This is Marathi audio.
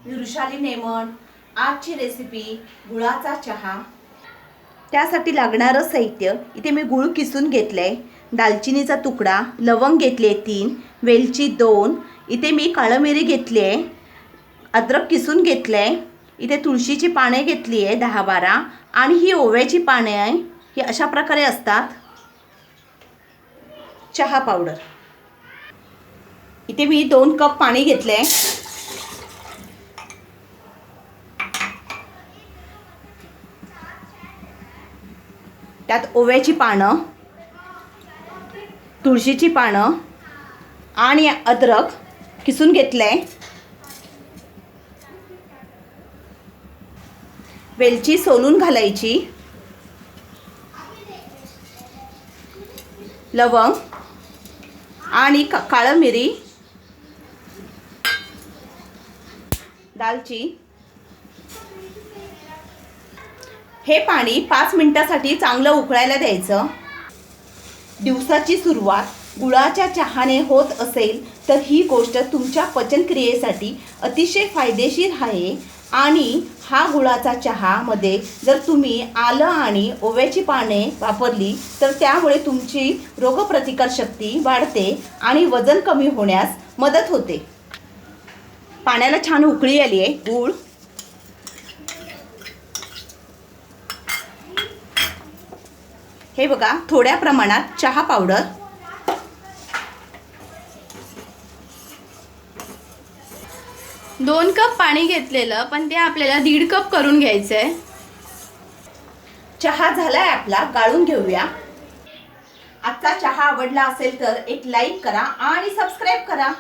मी वृषाली नेमन। आजची रेसिपी गुळाचा चहा। त्यासाठी लागणारं साहित्य इथे मी गुळ किसून घेतले, दालचिनीचा तुकडा, लवंग घेतले 3, वेलची 2, इथे मी काळी मिरी घेतली आहे, अद्रक किसून घेतले, इथे तुळशीची पाने घेतली आहे 10-12 आणि ही ओव्याची पाने आहे। ही अशा प्रकारे असतात। चहा पावडर इथे मी 2 कप पाणी घेतले, त्यात ओव्याची पानं, तुळशीची पानं आणि अद्रक किसून घेतले, वेलची सोलून घालायची, लवंग आणि काळी मिरी, दालची। हे पाणी 5 मिनिटांसाठी चांगलं उकळायला द्यायचं। दिवसाची सुरुवात गुळाच्या चहाने होत असेल तर ही गोष्ट तुमच्या पचनक्रियेसाठी अतिशय फायदेशीर आहे। आणि हा गुळाचा चहामध्ये जर तुम्ही आलं आणि ओव्याची पाने वापरली तर त्यामुळे तुमची रोगप्रतिकारशक्ती वाढते आणि वजन कमी होण्यास मदत होते। पाण्याला छान उकळी आली आहे। गूळ, हे बघा, थोड्या प्रमाणात चहा पावडर, दोन कप पाणी घेतलेलं, पण ते आपल्याला 1.5 कप करून घ्यायचंय। चहा झालाय आपला, गाळून घेऊया। आजचा चहा आवडला असेल तर एक लाईक करा आणि सबस्क्राईब करा।